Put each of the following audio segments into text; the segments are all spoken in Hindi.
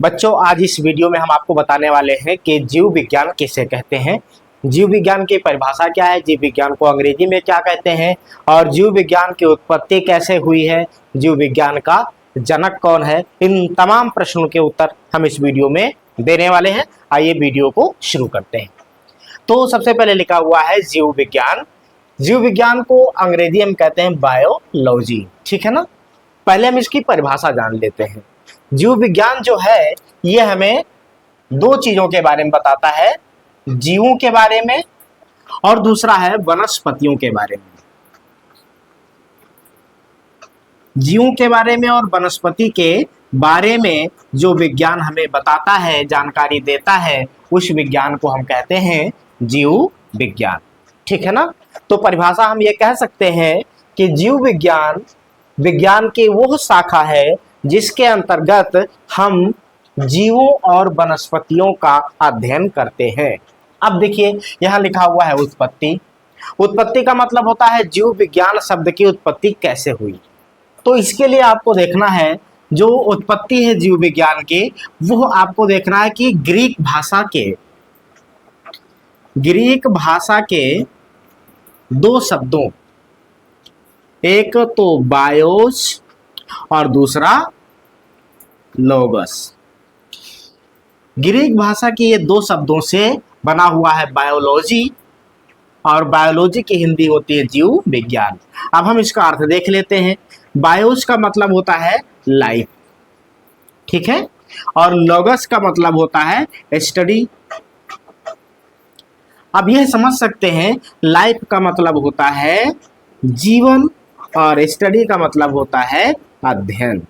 बच्चों, आज इस वीडियो में हम आपको बताने वाले हैं कि जीव विज्ञान किसे कहते हैं, जीव विज्ञान की परिभाषा क्या है, जीव विज्ञान को अंग्रेजी में क्या कहते हैं और जीव विज्ञान की उत्पत्ति कैसे हुई है, जीव विज्ञान का जनक कौन है। इन तमाम प्रश्नों के उत्तर हम इस वीडियो में देने वाले हैं। आइए वीडियो को शुरू करते हैं। तो सबसे पहले लिखा हुआ है जीव विज्ञान। जीव विज्ञान को अंग्रेजी में कहते हैं बायोलॉजी, ठीक है ना। पहले हम इसकी परिभाषा जान लेते हैं। जीव विज्ञान जो है ये हमें दो चीजों के बारे में बताता है, जीवों के बारे में और दूसरा है वनस्पतियों के बारे में। जीवों के बारे में और वनस्पति के बारे में जो विज्ञान हमें बताता है, जानकारी देता है, उस विज्ञान को हम कहते हैं जीव विज्ञान, ठीक है ना। तो परिभाषा हम ये कह सकते हैं कि जीव विज्ञान विज्ञान की वो शाखा है जिसके अंतर्गत हम जीवों और वनस्पतियों का अध्ययन करते हैं। अब देखिए यहाँ लिखा हुआ है उत्पत्ति। उत्पत्ति का मतलब होता है जीव विज्ञान शब्द की उत्पत्ति कैसे हुई। तो इसके लिए आपको देखना है जो उत्पत्ति है जीव विज्ञान की, वो आपको देखना है कि ग्रीक भाषा के दो शब्दों, एक तो बायोस और दूसरा लोगस। ग्रीक भाषा की ये दो शब्दों से बना हुआ है बायोलॉजी, और बायोलॉजी की हिंदी होती है जीव विज्ञान। अब हम इसका अर्थ देख लेते हैं। बायोस का मतलब होता है लाइफ, ठीक है, और लोगस का मतलब होता है स्टडी। अब यह समझ सकते हैं लाइफ का मतलब होता है जीवन और स्टडी का मतलब होता है अध्ययन,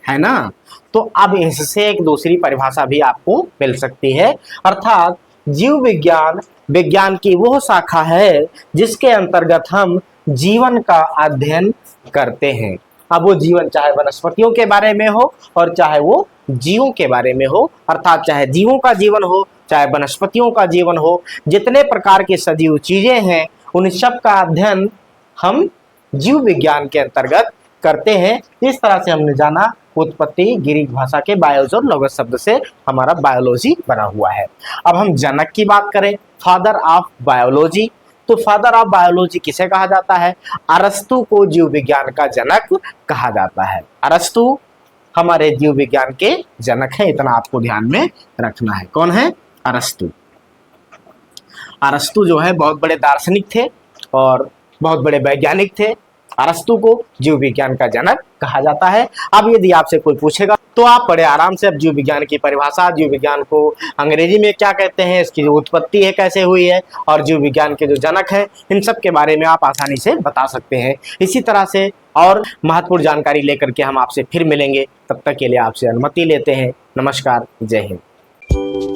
है ना। तो अब इससे एक दूसरी परिभाषा भी आपको मिल सकती है, अर्थात जीव विज्ञान विज्ञान की वो शाखा है जिसके अंतर्गत हम जीवन का अध्ययन करते हैं। अब वो जीवन चाहे वनस्पतियों के बारे में हो और चाहे वो जीवों के बारे में हो, अर्थात चाहे जीवों का जीवन हो चाहे वनस्पतियों का जीवन हो, जितने प्रकार की सजीव चीजें हैं उन सब का अध्ययन हम जीव विज्ञान के अंतर्गत करते हैं। इस तरह से हमने जाना उत्पत्ति ग्रीक भाषा के बायोस और लोगस शब्द से हमारा बायोलॉजी बना हुआ है। अब हम जनक की बात करें, फादर ऑफ बायोलॉजी, तो फादर ऑफ बायोलॉजी किसे कहा जाता है? अरस्तु को जीव विज्ञान का जनक कहा जाता है। अरस्तु हमारे जीव विज्ञान के जनक हैं, इतना आपको ध्यान में रखना है। कौन है? अरस्तु। अरस्तु जो है बहुत बड़े दार्शनिक थे और बहुत बड़े वैज्ञानिक थे। अरस्तु को जीव विज्ञान का जनक कहा जाता है। अब यदि आपसे कोई पूछेगा तो आप बड़े आराम से अब जीव विज्ञान की परिभाषा, जीव विज्ञान को अंग्रेजी में क्या कहते हैं, इसकी जो उत्पत्ति है कैसे हुई है और जीव विज्ञान के जो जनक हैं, इन सब के बारे में आप आसानी से बता सकते हैं। इसी तरह से और महत्वपूर्ण जानकारी लेकर के हम आपसे फिर मिलेंगे। तब तक के लिए आपसे अनुमति लेते हैं। नमस्कार, जय हिंद।